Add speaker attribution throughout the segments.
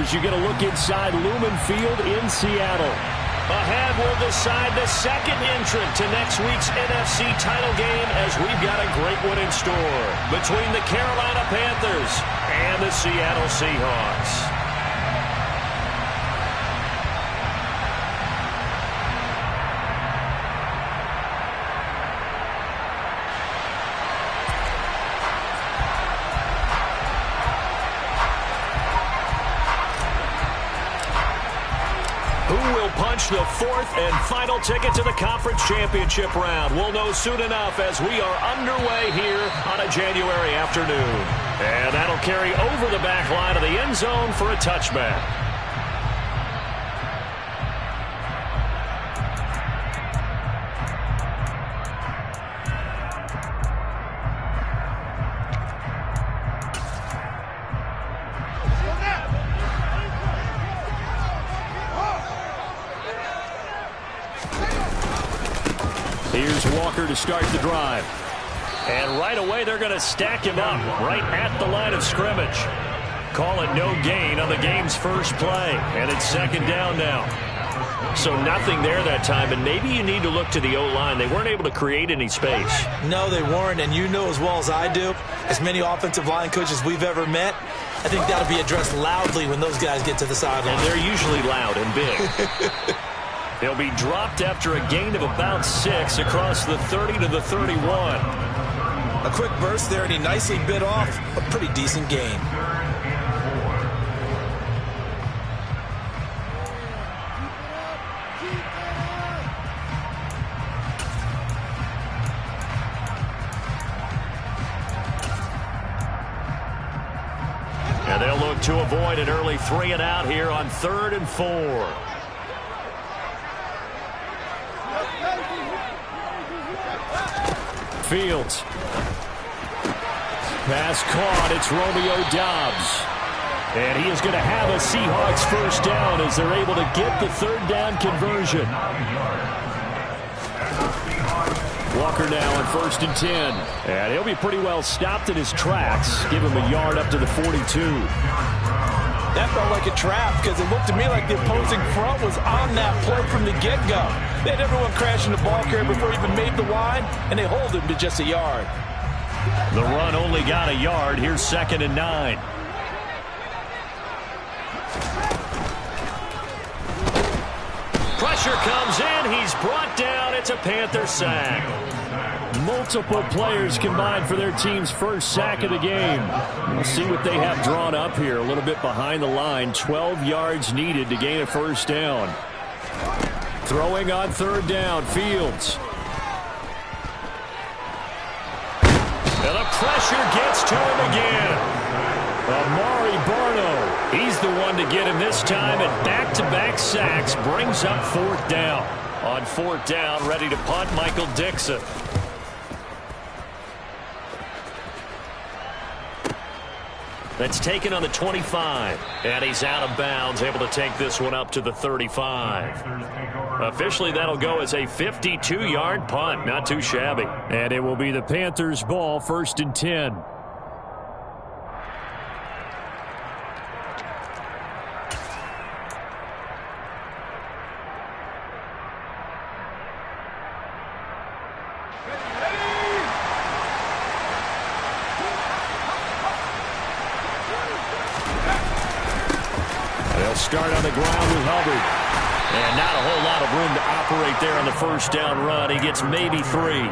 Speaker 1: as you get a look inside Lumen Field in Seattle.
Speaker 2: Ahead, we'll decide the second entrant to next week's NFC title game as we've got a great one in store between the Carolina Panthers and the Seattle Seahawks. The fourth and final ticket to the conference championship round. We'll know soon enough as we are underway here on a January afternoon. And that'll carry over the back line of the end zone for a touchback.
Speaker 1: Here's Walker to start the drive. And right away, they're going to stack him up right at the line of scrimmage. Call it no gain on the game's first play. And it's second down now. So nothing there that time, and maybe you need to look to the O-line. They weren't able to create any space.
Speaker 3: No, they weren't, and you know as well as I do, as many offensive line coaches we've ever met, I think that'll be addressed loudly when those guys get to the sideline.
Speaker 1: And they're usually loud and big. They'll be dropped after a gain of about 6 across the 30 to the 31.
Speaker 3: A quick burst there, and he nicely bit off a pretty decent gain.
Speaker 1: And they'll look to avoid an early 3 and out here on 3rd and 4. Fields. Pass caught. It's Romeo Doubs. And he is going to have a Seahawks first down as they're able to get the third down conversion. Walker now on 1st and 10. And he'll be pretty well stopped in his tracks. Give him a yard up to the 42.
Speaker 3: That felt like a trap because it looked to me like the opposing front was on that play from the get-go. They had everyone crashing the ball carrier before he even made the line, and they hold him to just a yard.
Speaker 1: The run only got a yard. Here's 2nd and 9. Pressure comes in. He's brought down. It's a Panther sack. Multiple players combined for their team's first sack of the game. We'll see what they have drawn up here. A little bit behind the line. 12 yards needed to gain a first down. Throwing on 3rd down. Fields. And the pressure gets to him again. Amari Barno. He's the one to get him this time. And back-to-back sacks brings up 4th down. On 4th down, ready to punt, Michael Dixon. That's taken on the 25. And he's out of bounds, able to take this one up to the 35. Officially, that'll go as a 52-yard punt. Not too shabby. And it will be the Panthers' ball, 1st and 10. Start on the ground with Hubbard. And not a whole lot of room to operate there on the first down run. He gets maybe 3.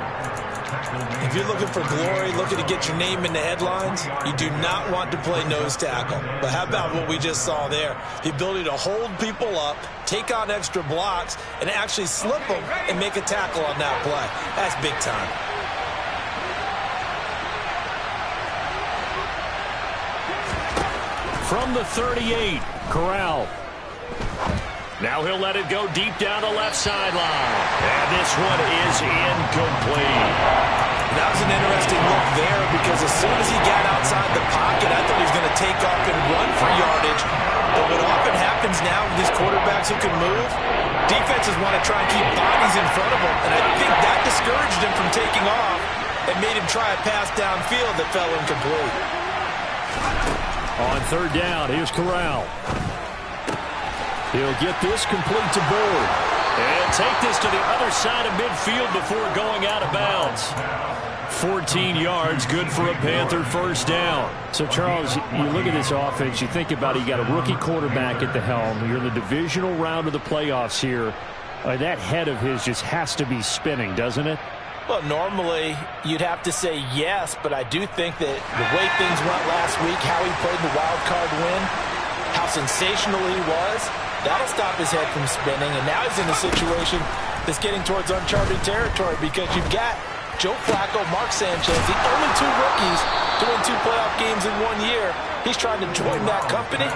Speaker 3: If you're looking for glory, looking to get your name in the headlines, you do not want to play nose tackle. But how about what we just saw there? The ability to hold people up, take on extra blocks, and actually slip them and make a tackle on that play. That's big time.
Speaker 1: From the 38, Corral. Now he'll let it go deep down the left sideline. And this one is incomplete.
Speaker 3: That was an interesting look there because as soon as he got outside the pocket, I thought he was going to take off and run for yardage. But what often happens now with these quarterbacks who can move, defenses want to try and keep bodies in front of them. And I think that discouraged him from taking off and made him try a pass downfield that fell incomplete.
Speaker 1: On 3rd down, here's Corral. He'll get this complete to Board.
Speaker 2: And take this to the other side of midfield before going out of bounds. 14 yards, good for a Panther first down.
Speaker 1: So, Charles, you look at this offense, you think about it, you got a rookie quarterback at the helm. You're in the divisional round of the playoffs here. That head of his just has to be spinning, doesn't it?
Speaker 3: Well, normally you'd have to say yes, but I do think that the way things went last week, how he played the wild card win, how sensational he was, that'll stop his head from spinning. And now he's in a situation that's getting towards uncharted territory because you've got Joe Flacco, Mark Sanchez, the only two rookies to win 2 playoff games in 1 year. He's trying to join that company,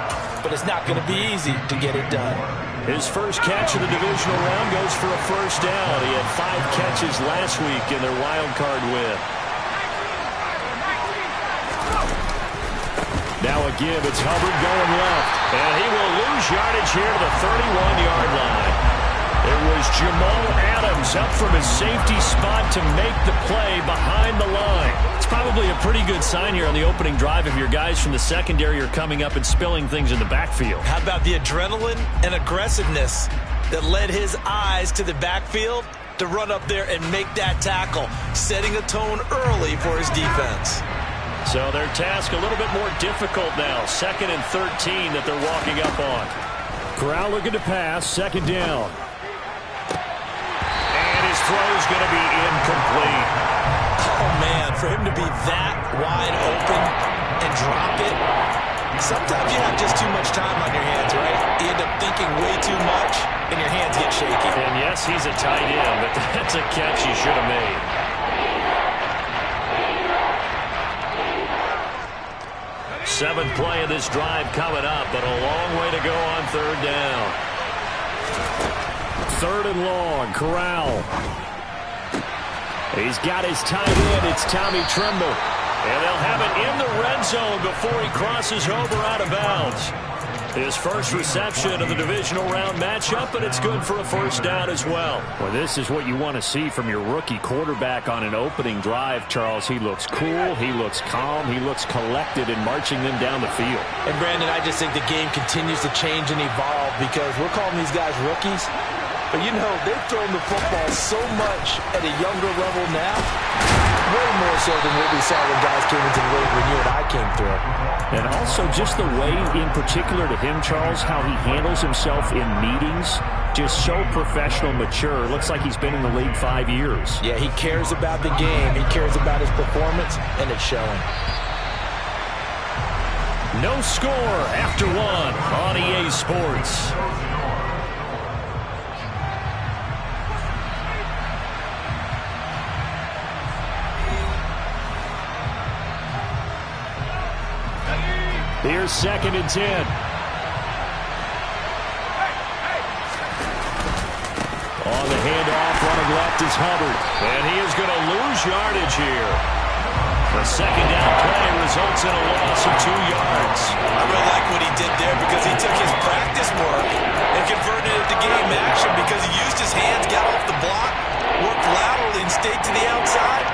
Speaker 3: but it's not going to be easy to get it done.
Speaker 2: His first catch of the divisional round goes for a first down. He had 5 catches last week in their wild card win. Now a give. It's Hubbard going left. And he will lose yardage here to the 31-yard line. It was Jamal Adams up from his safety spot to make the play behind the line. It's probably a pretty good sign here on the opening drive if your guys from the secondary are coming up and spilling things in the backfield.
Speaker 3: How about the adrenaline and aggressiveness that led his eyes to the backfield to run up there and make that tackle, setting a tone early for his defense.
Speaker 2: So their task a little bit more difficult now. 2nd and 13 that they're walking up on.
Speaker 1: Corral looking to pass, 2nd down.
Speaker 2: His throw is going to be incomplete.
Speaker 3: Oh, man, for him to be that wide open and drop it, sometimes you have just too much time on your hands, right? You end up thinking way too much, and your hands get shaky.
Speaker 2: And yes, he's a tight end, but that's a catch he should have made. Seventh play of this drive coming up, but a long way to go on 3rd down.
Speaker 1: 3rd and long, Corral. He's got his tight end. It's Tommy Tremble.
Speaker 2: And they'll have it in the red zone before he crosses over out of bounds. His first reception of the divisional round matchup, but it's good for a first down as well.
Speaker 1: Well, this is what you want to see from your rookie quarterback on an opening drive, Charles. He looks cool. He looks calm. He looks collected in marching them down the field.
Speaker 3: And, Brandon, I just think the game continues to change and evolve because we're calling these guys rookies. But, you know, they've thrown the football so much at a younger level now, way more so than what we saw when guys came into the league when you and I came through.
Speaker 1: And also just the way, in particular to him, Charles, how he handles himself in meetings, just so professional, mature. Looks like he's been in the league 5 years.
Speaker 3: Yeah, he cares about the game. He cares about his performance, and it's showing.
Speaker 2: No score after 1 on EA Sports.
Speaker 1: Here's 2nd and 10.
Speaker 2: On the handoff, running left is Hubbard. And he is going to lose yardage here. The 2nd down play results in a loss of 2 yards.
Speaker 3: I really like what he did there because he took his practice work and converted it to game action because he used his hands, got off the block, worked laterally and stayed to the outside,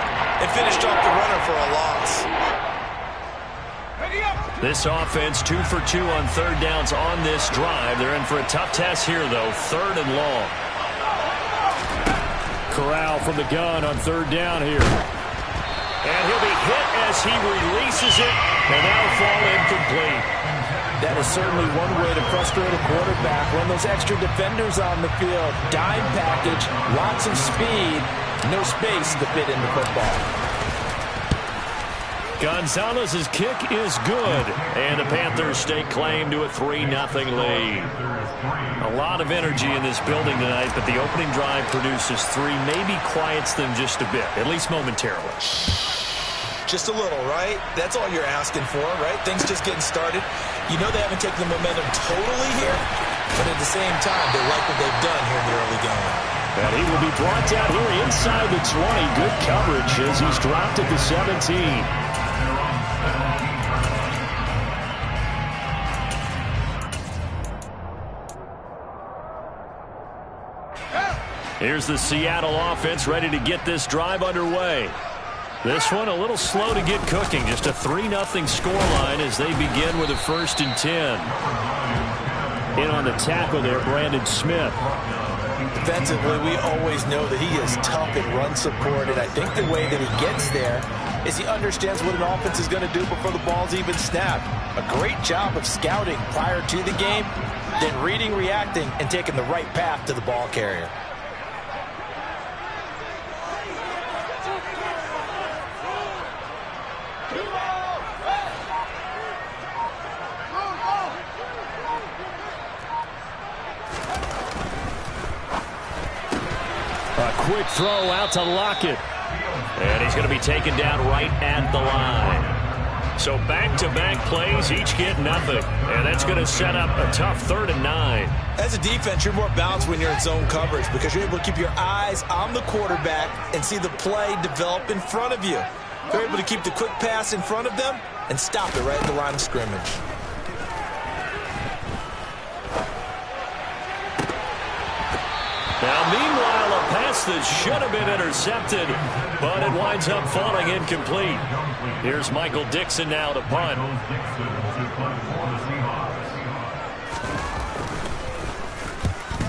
Speaker 3: and finished off the runner for a loss.
Speaker 2: This offense 2 for 2 on 3rd downs on this drive. They're in for a tough test here, though. 3rd and long.
Speaker 1: Corral from the gun on 3rd down here.
Speaker 2: And he'll be hit as he releases it, and that'll fall incomplete.
Speaker 3: That is certainly one way to frustrate a quarterback. Run those extra defenders on the field. Dime package, lots of speed, no space to fit in the football.
Speaker 2: Gonzalez's kick is good, and the Panthers stake claim to a 3-0 lead. A lot of energy in this building tonight, but the opening drive produces 3, maybe quiets them just a bit, at least momentarily.
Speaker 3: Just a little, right? That's all you're asking for, right? Things just getting started. You know they haven't taken the momentum totally here, but at the same time, they like what they've done here in the early going.
Speaker 1: And he will be brought down here inside the 20. Good coverage as he's dropped at the 17.
Speaker 2: Here's the Seattle offense ready to get this drive underway. This one a little slow to get cooking. Just a 3-0 scoreline as they begin with a 1st and 10.
Speaker 1: In on the tackle there, Brandon Smith.
Speaker 3: Defensively, we always know that he is tough in run support, and I think the way that he gets there is he understands what an offense is going to do before the ball's even snapped. A great job of scouting prior to the game, then reading, reacting, and taking the right path to the ball carrier.
Speaker 1: A quick throw out to Lockett.
Speaker 2: And he's going to be taken down right at the line. So back-to-back plays, each get nothing. And that's going to set up a tough 3rd and 9.
Speaker 3: As a defense, you're more balanced when you're in zone coverage because you're able to keep your eyes on the quarterback and see the play develop in front of you. You're able to keep the quick pass in front of them and stop it right at the line of scrimmage.
Speaker 2: Now, meanwhile, a pass that should have been intercepted, but it winds up falling incomplete.
Speaker 1: Here's Michael Dixon now to punt.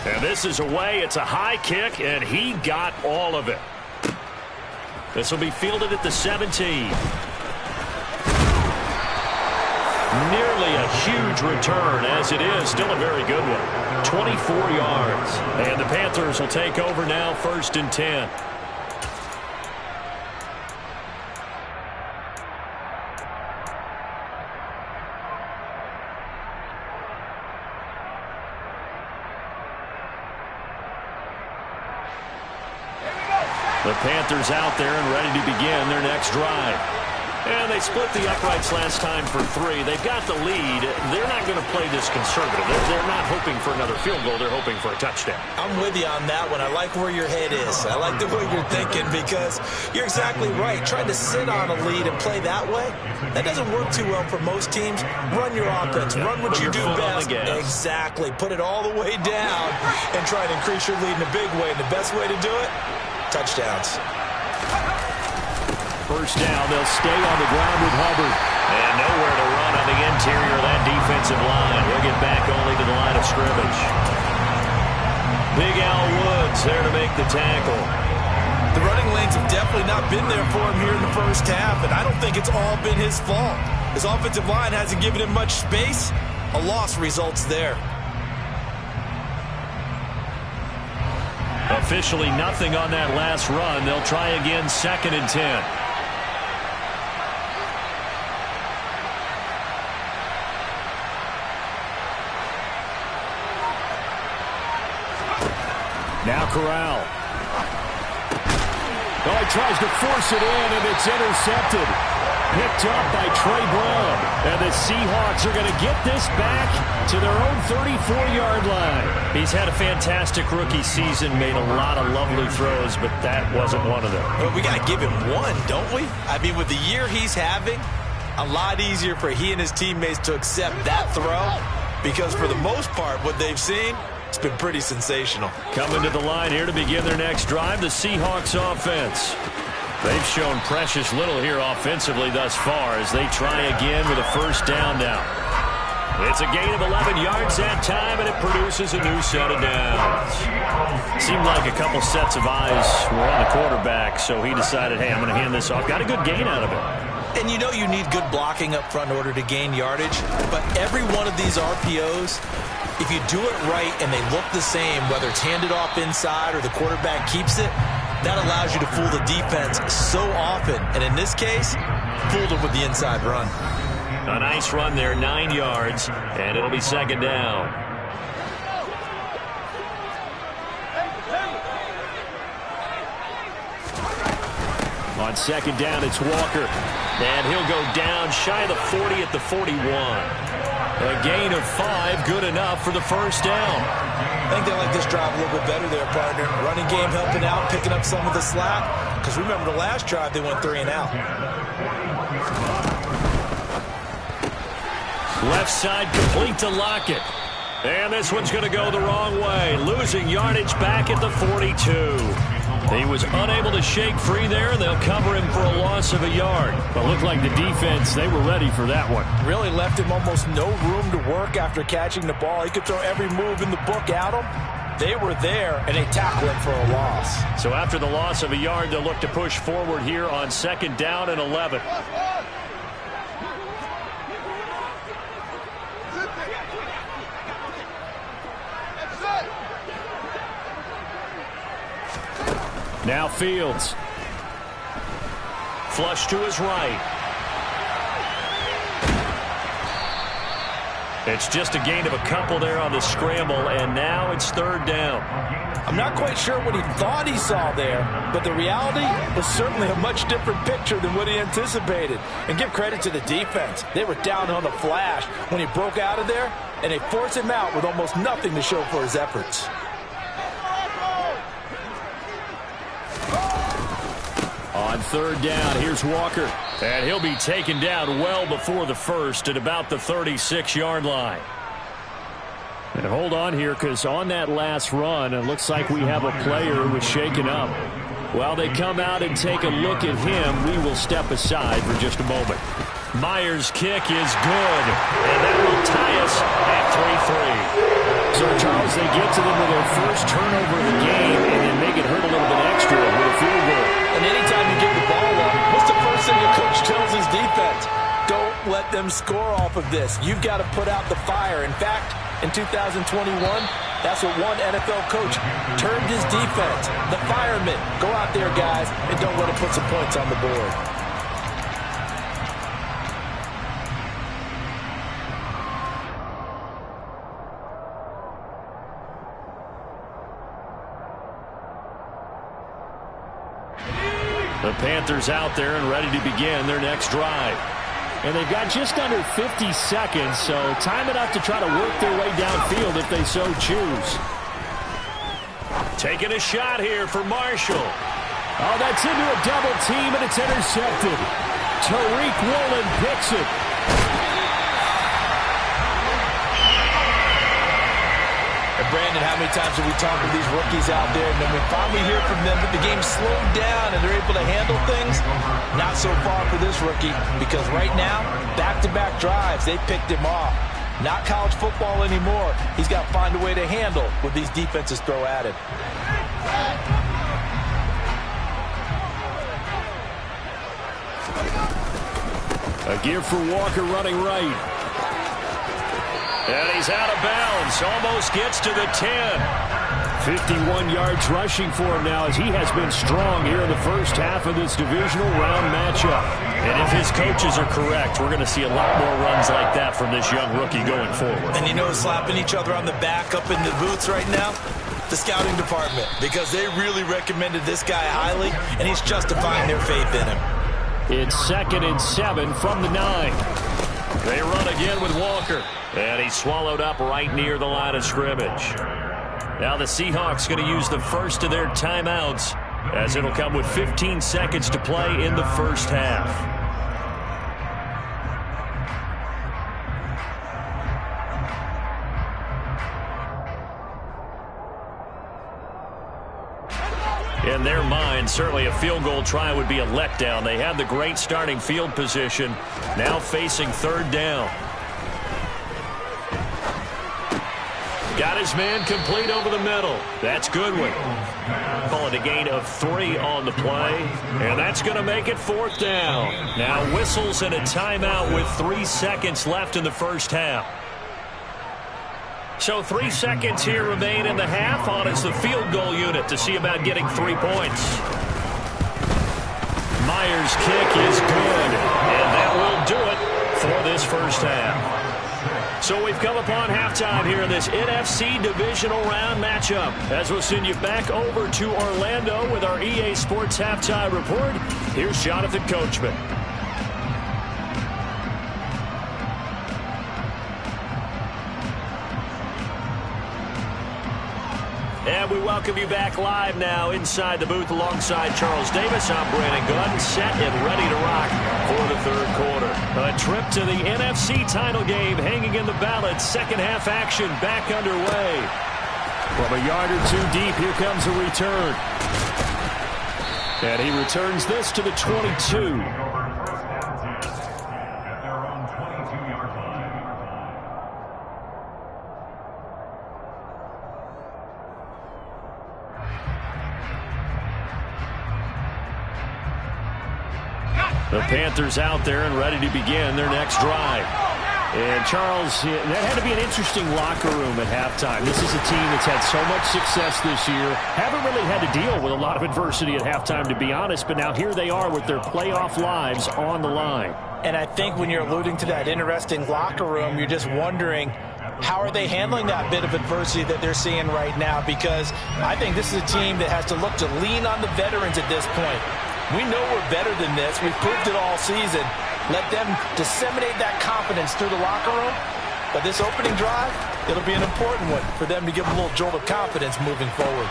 Speaker 2: And this is away. It's a high kick, and he got all of it. This will be fielded at the 17. Nearly a huge return, as it is. Still a very good one. 24 yards.
Speaker 1: And the Panthers will take over now, 1st and 10. The Panthers out there and ready to begin their next drive.
Speaker 2: And they split the uprights last time for 3. They've got the lead. They're not going to play this conservative. They're not hoping for another field goal. They're hoping for a touchdown.
Speaker 3: I'm with you on that one. I like where your head is. I like the way you're thinking because you're exactly right. Trying to sit on a lead and play that way, that doesn't work too well for most teams. Run your offense. Run what you do best. Exactly. Put it all the way down and try to increase your lead in a big way. And the best way to do it, touchdowns.
Speaker 1: First down, they'll stay on the ground with Hubbard.
Speaker 2: And nowhere to run on the interior of that defensive line. He'll get back only to the line of scrimmage. Big Al Woods there to make the tackle.
Speaker 3: The running lanes have definitely not been there for him here in the first half, and I don't think it's all been his fault. His offensive line hasn't given him much space. A loss results there.
Speaker 1: Officially nothing on that last run. They'll try again, 2nd and 10. Now Corral. Oh, he tries to force it in, and it's intercepted. Picked up by Trey Brown. And the Seahawks are going to get this back to their own 34-yard line.
Speaker 2: He's had a fantastic rookie season, made a lot of lovely throws, but that wasn't one of them.
Speaker 3: Well, we got to give him one, don't we? I mean, with the year he's having, a lot easier for he and his teammates to accept that throw because for the most part, what they've seen, it's been pretty sensational.
Speaker 1: Coming to the line here to begin their next drive, the Seahawks offense. They've shown precious little here offensively thus far as they try again with a first down now.
Speaker 2: It's a gain of 11 yards that time, and it produces a new set of downs.
Speaker 1: Seemed like a couple sets of eyes were on the quarterback, so he decided, hey, I'm going to hand this off. Got a good gain out of it.
Speaker 3: And you know you need good blocking up front in order to gain yardage, but every one of these RPOs, if you do it right and they look the same, whether it's handed off inside or the quarterback keeps it, that allows you to fool the defense so often. And in this case, fooled them with the inside run.
Speaker 2: A nice run there, 9 yards, and it'll be 2nd down.
Speaker 1: On 2nd down, it's Walker.
Speaker 2: And he'll go down shy of the 40 at the 41.
Speaker 1: A gain of 5, good enough for the first down.
Speaker 3: I think they like this drive a little bit better there, partner. Running game helping out, picking up some of the slack. Because remember the last drive, they went 3 and out.
Speaker 1: Left side complete to Lockett.
Speaker 2: And this one's going to go the wrong way. Losing yardage back at the 42.
Speaker 1: He was unable to shake free there, and they'll cover him for a loss of a yard. But looked like the defense, they were ready for that one.
Speaker 3: Really left him almost no room to work after catching the ball. He could throw every move in the book at him. They were there, and they tackled him for a loss.
Speaker 1: So after the loss of a yard, they'll look to push forward here on 2nd down and 11. Now Fields. Flush to his right. It's just a gain of a couple there on the scramble, and now it's 3rd down.
Speaker 3: I'm not quite sure what he thought he saw there, but the reality was certainly a much different picture than what he anticipated. And give credit to the defense. They were down on the flash when he broke out of there, and they forced him out with almost nothing to show for his efforts.
Speaker 1: On 3rd down, here's Walker. And he'll be taken down well before the first at about the 36-yard line. And hold on here, because on that last run, it looks like we have a player who was shaken up. While they come out and take a look at him, we will step aside for just a moment. Myers' kick is good, and that will tie us at 3-3. So, Charles, they get to them with their first turnover of the game and then make it hurt a little bit extra with a field goal.
Speaker 3: And anytime you give the ball up, what's the first thing your coach tells his defense? Don't let them score off of this. You've got to put out the fire. In fact, in 2021, that's what one NFL coach termed his defense. The firemen. Go out there, guys, and don't let them put some points on the board.
Speaker 1: The Panthers out there and ready to begin their next drive. And they've got just under 50 seconds, so time enough to try to work their way downfield if they so choose. Taking a shot here for Marshall. Oh, that's into a double team, and it's intercepted. Tariq Woolen picks it.
Speaker 3: Brandon, how many times have we talked with these rookies out there, and then we finally hear from them that the game slowed down and they're able to handle things? Not so far for this rookie, because right now, back-to-back drives, they picked him off. Not college football anymore. He's got to find a way to handle what these defenses throw at him.
Speaker 1: A give for Walker running right. And he's out of bounds. Almost gets to the 10. 51 yards rushing for him now as he has been strong here in the first half of this divisional round matchup. And if his coaches are correct, we're going to see a lot more runs like that from this young rookie going forward.
Speaker 3: And you know, slapping each other on the back up in the booths right now? The scouting department, because they really recommended this guy highly, and he's justifying their faith in him.
Speaker 1: It's 2nd and 7 from the 9. They run again with Walker. And he's swallowed up right near the line of scrimmage. Now the Seahawks going to use the first of their timeouts, as it'll come with 15 seconds to play in the first half. In their mind, certainly a field goal try would be a letdown. They had the great starting field position, now facing 3rd down. Got his man complete over the middle. That's Goodwin. Call it a gain of 3 on the play. And that's going to make it 4th down. Now whistles and a timeout with 3 seconds left in the first half. So 3 seconds here remain in the half on as the field goal unit to see about getting 3 points. Myers' kick is good. And that will do it for this first half. So we've come upon halftime here in this NFC divisional round matchup. As we'll send you back over to Orlando with our EA Sports Halftime Report, here's Jonathan Coachman. And we welcome you back live now inside the booth alongside Charles Davis. I'm Brandon Gunn, set and ready to rock for the 3rd quarter. A trip to the NFC title game hanging in the balance. Second half action back underway. From a yard or two deep, here comes a return. And he returns this to the 22. The Panthers out there and ready to begin their next drive. And, Charles, that had to be an interesting locker room at halftime. This is a team that's had so much success this year. Haven't really had to deal with a lot of adversity at halftime, to be honest. But now here they are with their playoff lives on the line.
Speaker 3: And I think when you're alluding to that interesting locker room, you're just wondering, how are they handling that bit of adversity that they're seeing right now? Because I think this is a team that has to look to lean on the veterans at this point. We know we're better than this. We've proved it all season. Let them disseminate that confidence through the locker room. But this opening drive, it'll be an important one for them to give them a little jolt of confidence moving forward.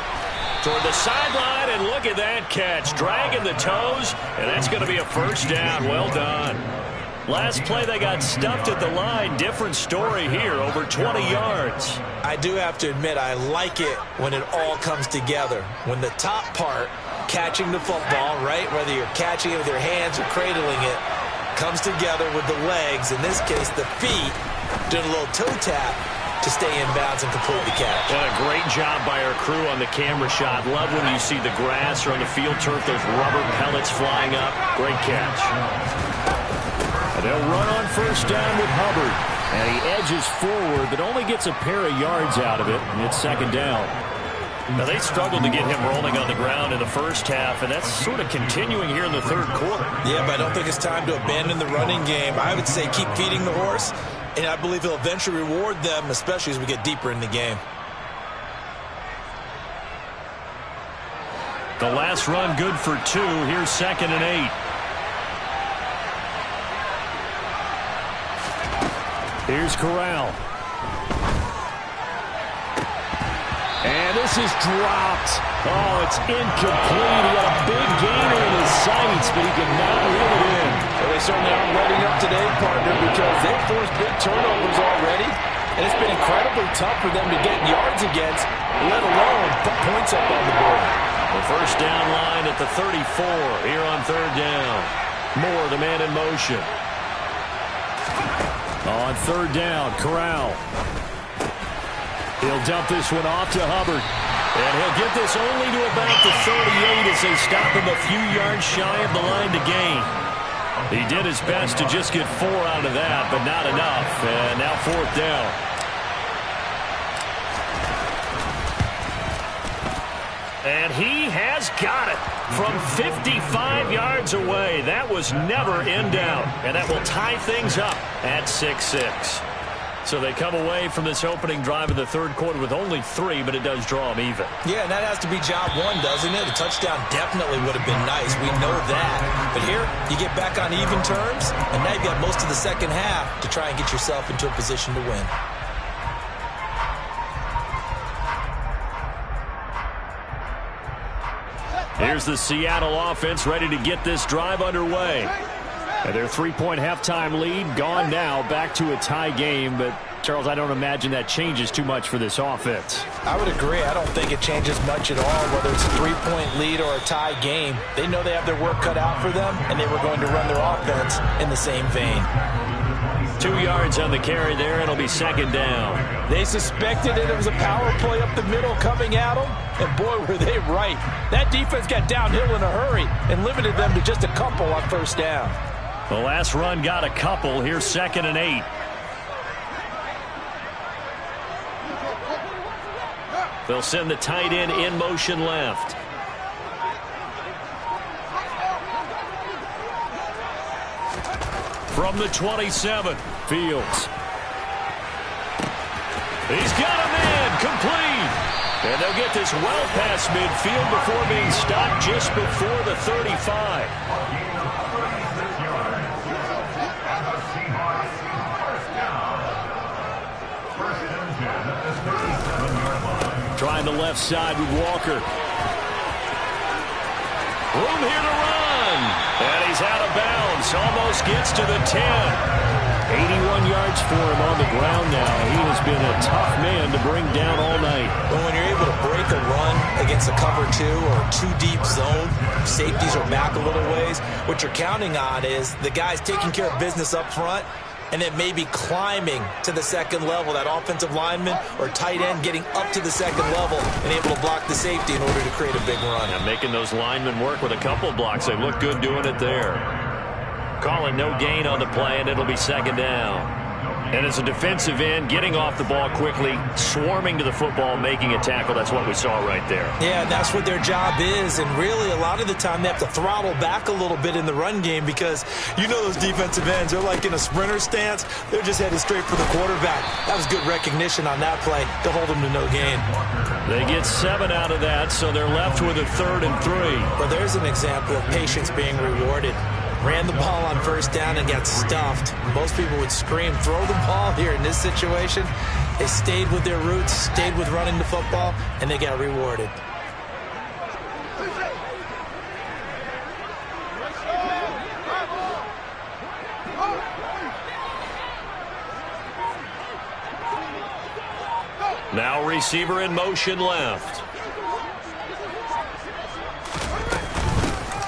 Speaker 2: Toward the sideline, and look at that catch. Dragging the toes, and that's going to be a first down. Well done. Last play, they got stuffed at the line. Different story here, over 20 yards.
Speaker 3: I do have to admit, I like it when it all comes together. When the top part, catching the football, right, whether you're catching it with your hands or cradling it, comes together with the legs, in this case the feet, doing a little toe tap to stay in bounds and complete the catch.
Speaker 2: What a great job by our crew on the camera shot. Love when you see the grass or on the field turf, those rubber pellets flying up. Great catch.
Speaker 1: And they'll run on first down with Hubbard. And he edges forward, but only gets a pair of yards out of it, and it's second down.
Speaker 2: Now, they struggled to get him rolling on the ground in the first half, and that's sort of continuing here in the third quarter.
Speaker 3: Yeah, but I don't think it's time to abandon the running game. I would say keep feeding the horse, and I believe he'll eventually reward them, especially as we get deeper in the game.
Speaker 1: The last run good for 2. Here's 2nd and 8. Here's Corral. And this is dropped. Oh, it's incomplete. He had a big gainer in his sights, but he could not reel it in.
Speaker 3: Well, they certainly aren't letting up today, partner, because they've forced big turnovers already, and it's been incredibly tough for them to get yards against, let alone put points up on the board.
Speaker 2: The first down line at the 34 here on third down. Moore, the man in motion.
Speaker 1: On third down, Corral. He'll dump this one off to Hubbard.
Speaker 2: And he'll get this only to about the 38 as they stop him a few yards shy of the line to gain. He did his best to just get 4 out of that, but not enough. And now fourth down. And he has got it from 55 yards away. That was never in doubt. And that will tie things up at 6-6. So they come away from this opening drive in the third quarter with only 3, but it does draw them even.
Speaker 3: Yeah, and that has to be job 1, doesn't it? A touchdown definitely would have been nice. We know that. But here, you get back on even terms, and now you've got most of the second half to try and get yourself into a position to win.
Speaker 2: Here's the Seattle offense ready to get this drive underway.
Speaker 1: And their 3-point halftime lead gone now, back to a tie game. But, Charles, I don't imagine that changes too much for this offense.
Speaker 3: I would agree. I don't think it changes much at all, whether it's a 3-point lead or a tie game. They know they have their work cut out for them, and they were going to run their offense in the same vein.
Speaker 2: 2 yards on the carry there. It'll be second down.
Speaker 3: They suspected it was a power play up the middle coming at them, and boy, were they right. That defense got downhill in a hurry and limited them to just a couple on first down.
Speaker 2: The last run got a couple. Here's 2nd and 8. They'll send the tight end in motion left. From the 27, Fields. He's got him in, complete. And they'll get this well past midfield before being stopped just before the 35.
Speaker 1: Trying the left side with Walker.
Speaker 2: Room here to run. And he He's out of bounds. Almost gets to the 10.
Speaker 1: 81 yards for him on the ground now. He has been a tough man to bring down all night.
Speaker 3: But when you're able to break a run against a cover 2 or 2 deep zone, safeties are back a little ways. What you're counting on is the guys taking care of business up front and then maybe climbing to the second level, that offensive lineman or tight end getting up to the second level and able to block the safety in order to create a big run.
Speaker 2: And making those linemen work with a couple blocks. They look good doing it there. Calling no gain on the play, and it'll be second down. And as a defensive end, getting off the ball quickly, swarming to the football, making a tackle. That's what we saw right there.
Speaker 3: Yeah, that's what their job is. And really, a lot of the time, they have to throttle back a little bit in the run game because you know those defensive ends, they're like in a sprinter stance. They're just headed straight for the quarterback. That was good recognition on that play to hold them to no gain.
Speaker 2: They get 7 out of that, so they're left with a 3rd and 3.
Speaker 3: Well, there's an example of patience being rewarded. Ran the ball on first down and got stuffed. Most people would scream, throw the ball here. In this situation, they stayed with their roots, stayed with running the football, and they got rewarded.
Speaker 2: Now receiver in motion left.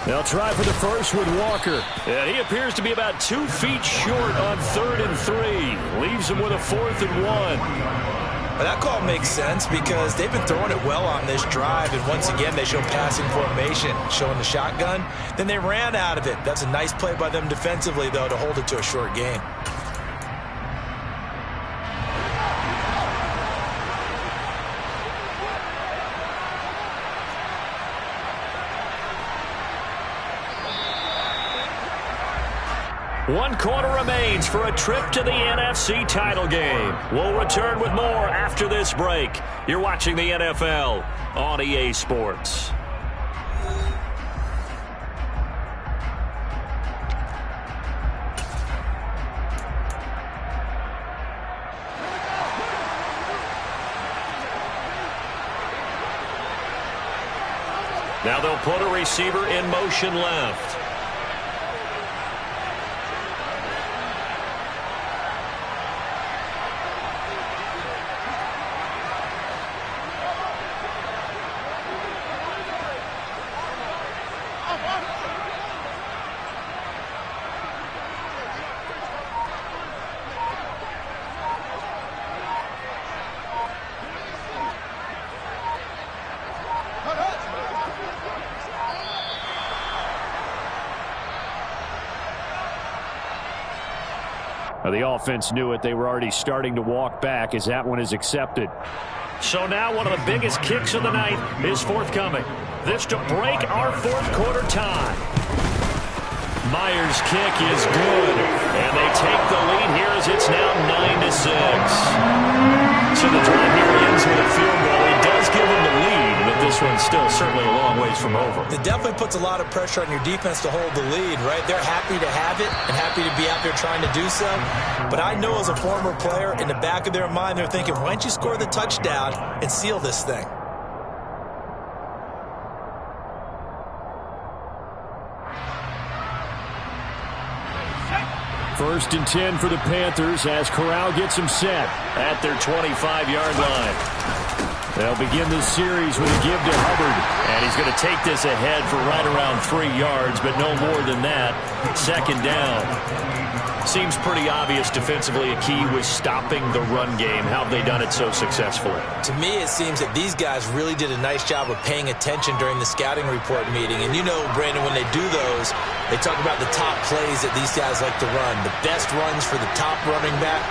Speaker 1: They'll try for the first with Walker.
Speaker 2: And he appears to be about 2 feet short on 3rd and 3. Leaves him with a 4th and 1.
Speaker 3: Well, that call makes sense because they've been throwing it well on this drive. And once again, they show passing formation, showing the shotgun. Then they ran out of it. That's a nice play by them defensively, though, to hold it to a short gain.
Speaker 2: One quarter remains for a trip to the NFC title game. We'll return with more after this break. You're watching the NFL on EA Sports. Now they'll put a receiver in motion left.
Speaker 1: The offense knew it. They were already starting to walk back as that one is accepted.
Speaker 2: So now one of the biggest kicks of the night is forthcoming. This to break our 4th quarter tie. Myers' kick is good, and they take the lead here as it's now 9-6. So the drive here ends with a field goal. It does give them the lead, but this one's still certainly a long ways from over.
Speaker 3: It definitely puts a lot of pressure on your defense to hold the lead, right? They're happy to have it and happy to be out there trying to do so. But I know as a former player, in the back of their mind, they're thinking, why don't you score the touchdown and seal this thing?
Speaker 1: First and 10 for the Panthers as Corral gets him set
Speaker 2: at their 25-yard line.
Speaker 1: They'll begin this series with a give to Hubbard.
Speaker 2: And he's going to take this ahead for right around 3 yards, but no more than that. Second down. Seems pretty obvious defensively a key was stopping the run game. How have they done it so successfully?
Speaker 3: To me, it seems that these guys really did a nice job of paying attention during the scouting report meeting. And you know, Brandon, when they do those, they talk about the top plays that these guys like to run. The best runs for the top running back,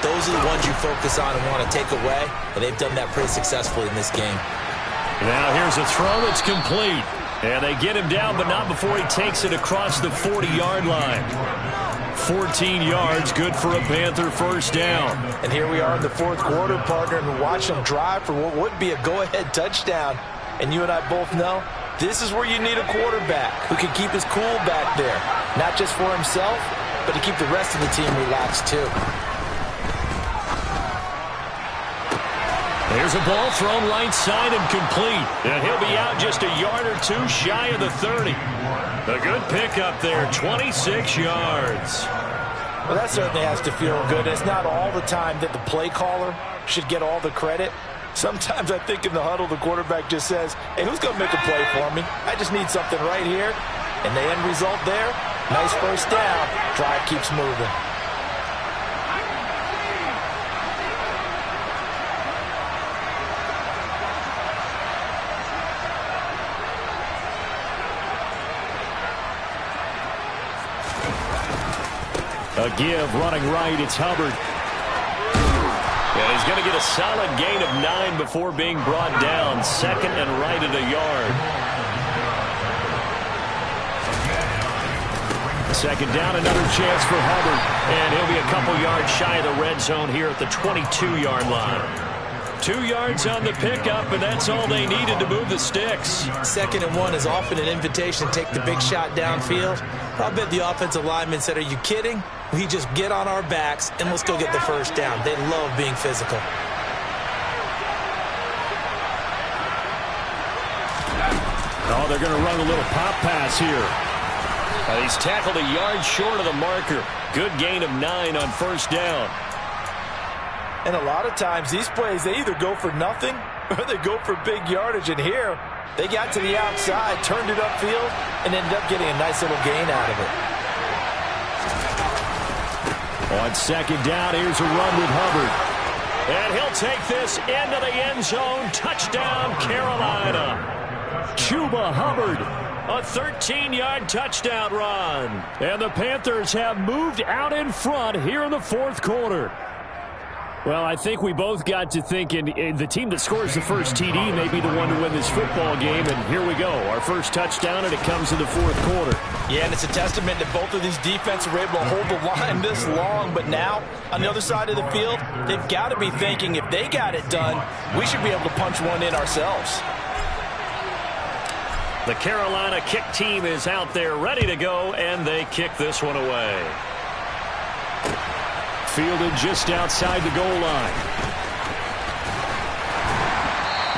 Speaker 3: those are the ones you focus on and want to take away. And they've done that pretty successfully in this game.
Speaker 2: Now here's a throw that's complete. And they get him down, but not before he takes it across the 40-yard line. 14 yards, good for a Panther first down.
Speaker 3: And here we are in the 4th quarter, partner, and watch them drive for what would be a go-ahead touchdown. And you and I both know this is where you need a quarterback who can keep his cool back there. Not just for himself, but to keep the rest of the team relaxed too.
Speaker 1: There's a ball thrown right side and complete. And he'll be out just a yard or two shy of the 30. A good pickup there, 26 yards.
Speaker 3: Well, that certainly has to feel good. It's not all the time that the play caller should get all the credit. Sometimes I think in the huddle, the quarterback just says, hey, who's going to make a play for me? I just need something right here. And the end result there, nice first down. Drive keeps moving.
Speaker 1: A give, running right, it's Hubbard. And he's going to get a solid gain of 9 before being brought down. Second and right at a yard. Second down, another chance for Hubbard. And he'll be a couple yards shy of the red zone here at the 22-yard line. 2 yards on the pickup, and that's all they needed to move the sticks.
Speaker 3: Second and 1 is often an invitation to take the big shot downfield. I bet the offensive lineman said, are you kidding? We just get on our backs, and let's go get the first down. They love being physical.
Speaker 1: Oh, they're going to run a little pop pass here. He's tackled a yard short of the marker. Good gain of 9 on first down.
Speaker 3: And a lot of times, these plays, they either go for nothing or they go for big yardage. And here, they got to the outside, turned it upfield, and ended up getting a nice little gain out of it.
Speaker 1: On second down, here's a run with Hubbard. And he'll take this into the end zone. Touchdown, Carolina. Chuba Hubbard. A 13-yard touchdown run. And the Panthers have moved out in front here in the fourth quarter. Well, I think we both got to thinking the team that scores the first TD may be the one to win this football game. And here we go. Our first touchdown, and it comes in the fourth quarter.
Speaker 3: Yeah, and it's a testament that both of these defenses were able to hold the line this long. But now, on the other side of the field, they've got to be thinking if they got it done, we should be able to punch one in ourselves.
Speaker 1: The Carolina kick team is out there ready to go, and they kick this one away. Fielded just outside the goal line.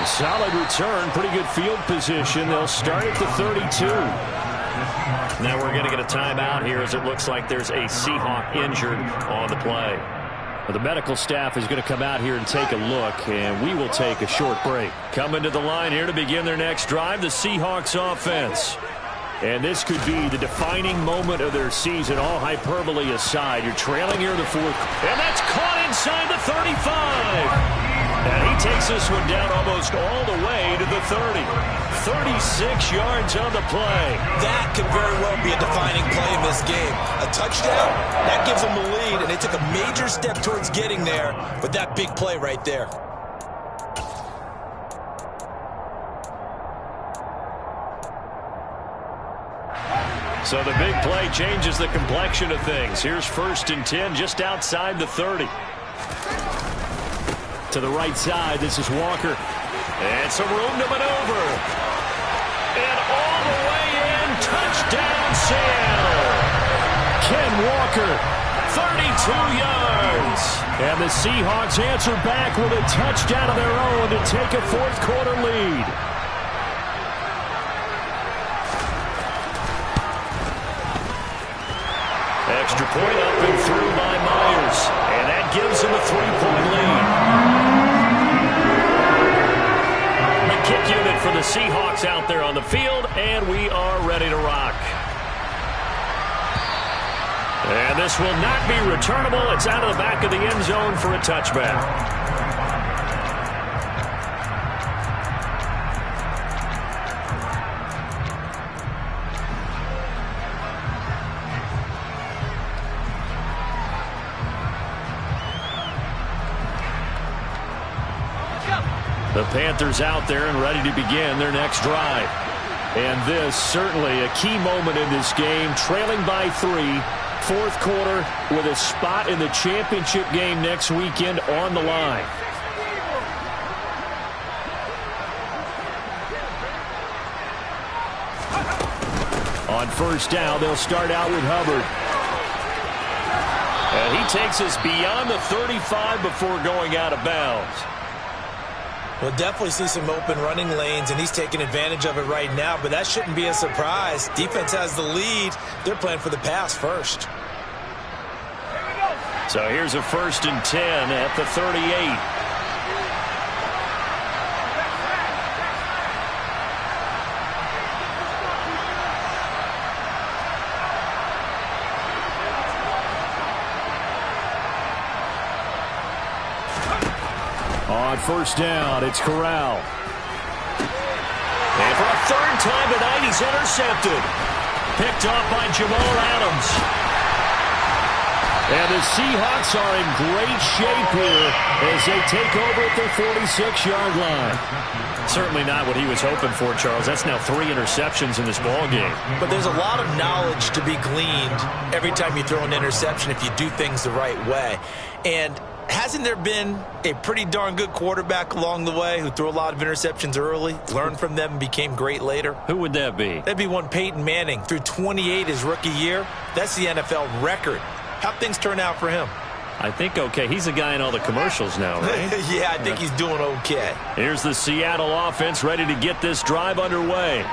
Speaker 1: A solid return, pretty good field position. They'll start at the 32. Now we're going to get a timeout here as it looks like there's a Seahawk injured on the play. The medical staff is going to come out here and take a look, and we will take a short break. Coming to the line here to begin their next drive, the Seahawks offense. And this could be the defining moment of their season, all hyperbole aside. You're trailing here in the fourth. And that's caught inside the 35. And he takes this one down almost all the way to the 30. 36 yards on the play.
Speaker 3: That could very well be a defining play in this game. A touchdown, that gives them the lead, and they took a major step towards getting there with that big play right there.
Speaker 1: So the big play changes the complexion of things. Here's first and 10 just outside the 30. To the right side, this is Walker. And some room to maneuver. And all the way in, touchdown Seattle. Ken Walker, 32 yards. And the Seahawks answer back with a touchdown of their own to take a fourth quarter lead. Extra point up and through by Myers. And that gives him a 3-point lead. The kick unit for the Seahawks out there on the field, and we are ready to rock. And this will not be returnable. It's out of the back of the end zone for a touchback. The Panthers out there and ready to begin their next drive. And this certainly a key moment in this game, trailing by 3, fourth quarter with a spot in the championship game next weekend on the line. On first down, they'll start out with Hubbard. And he takes us beyond the 35 before going out of bounds.
Speaker 3: We'll definitely see some open running lanes, and he's taking advantage of it right now, but that shouldn't be a surprise. Defense has the lead. They're playing for the pass first.
Speaker 1: So here's a 1st and 10 at the 38. On 1st down, it's Corral.
Speaker 2: And for a 3rd time tonight, he's intercepted. Picked off by Jamal Adams.
Speaker 1: And the Seahawks are in great shape here as they take over at their 46-yard line. Certainly not what he was hoping for, Charles. That's now 3 interceptions in this ballgame.
Speaker 3: But there's a lot of knowledge to be gleaned every time you throw an interception if you do things the right way. And hasn't there been a pretty darn good quarterback along the way who threw a lot of interceptions early, learned from them, and became great later?
Speaker 1: Who would that be?
Speaker 3: That'd be one Peyton Manning. Threw 28 his rookie year. That's the NFL record. How'd things turn out for him?
Speaker 1: I think okay. He's the guy in all the commercials now, right?
Speaker 3: Yeah, I think he's doing okay.
Speaker 1: Here's the Seattle offense ready to get this drive underway.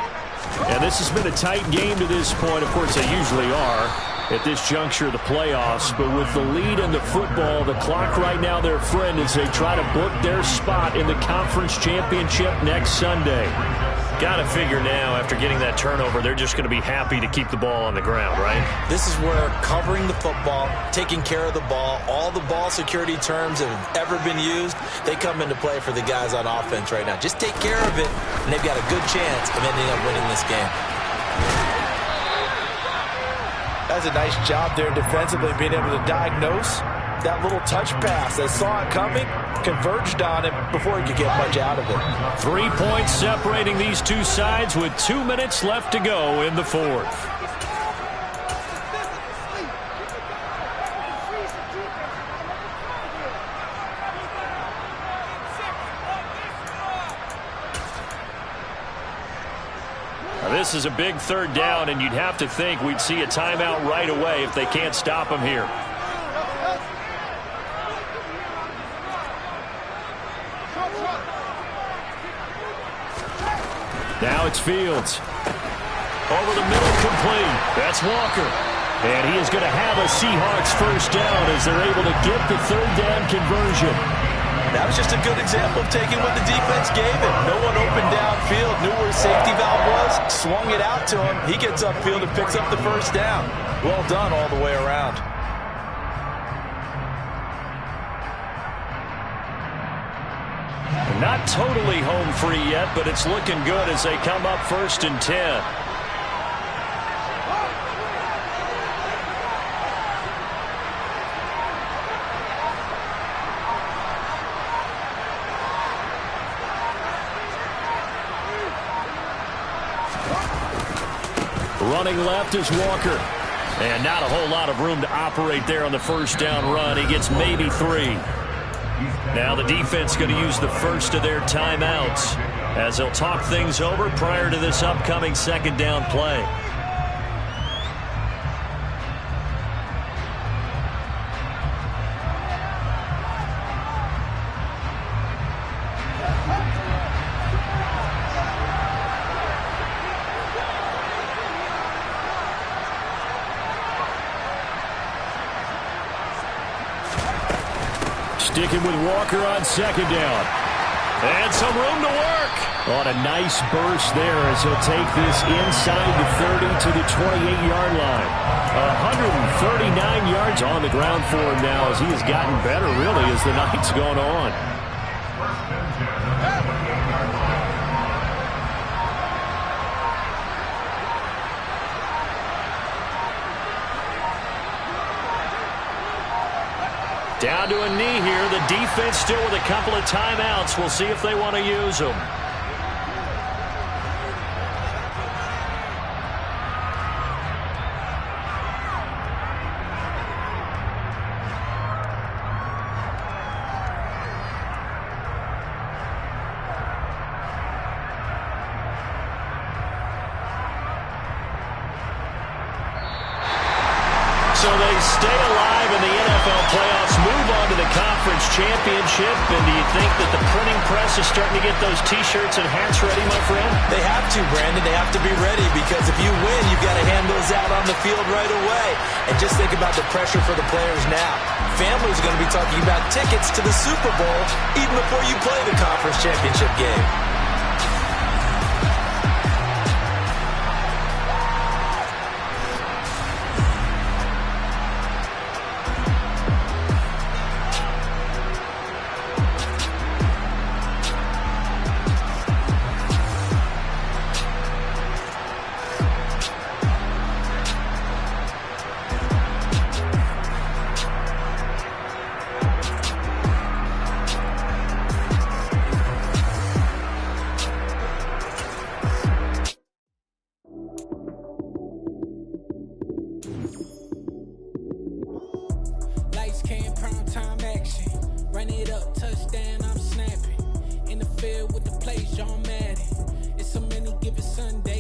Speaker 1: And this has been a tight game to this point. Of course, they usually are at this juncture of the playoffs. But with the lead in the football, the clock right now their friend as they try to book their spot in the conference championship next Sunday. Got to figure now, after getting that turnover, they're just going to be happy to keep the ball on the ground, right?
Speaker 3: This is where covering the football, taking care of the ball, all the ball security terms that have ever been used, they come into play for the guys on offense right now. Just take care of it, and they've got a good chance of ending up winning this game. That's a nice job there defensively, being able to diagnose that little touch pass. They saw it coming, converged on it before he could get much out of it.
Speaker 1: 3 points separating these two sides with 2 minutes left to go in the 4th. Now, this is a big 3rd down, and you'd have to think we'd see a timeout right away if they can't stop him here. Now it's Fields. Over the middle, complete. That's Walker. And he is going to have a Seahawks 1st down as they're able to get the 3rd down conversion.
Speaker 3: That was just a good example of taking what the defense gave him. No one opened downfield, knew where his safety valve was, swung it out to him. He gets upfield and picks up the 1st down. Well done all the way around.
Speaker 1: Not totally home free yet, but it's looking good as they come up 1st and 10. Running left is Walker. And not a whole lot of room to operate there on the 1st down run. He gets maybe 3. Now the defense going to use the first of their timeouts as they'll talk things over prior to this upcoming 2nd down play. Sticking with Walker on 2nd down. And some room to work. On a nice burst there as he'll take this inside the 30 to the 28-yard line. 139 yards on the ground for him now as he has gotten better, really, as the night's gone on. Down to a knee here. The defense still with a couple of timeouts. We'll see if they want to use them. So they stay alive in the NFL playoffs, move on to the conference championship, and do you think that the printing press offices starting to get those T-shirts and hats ready, my friend?
Speaker 3: They have to, Brandon. They have to be ready because if you win, you've got to hand those out on the field right away. And just think about the pressure for the players now. Families are going to be talking about tickets to the Super Bowl even before you play the conference championship game.
Speaker 4: Run it up, touchdown, I'm snapping. In the field with the plays, John Madden. It's so many given Sunday.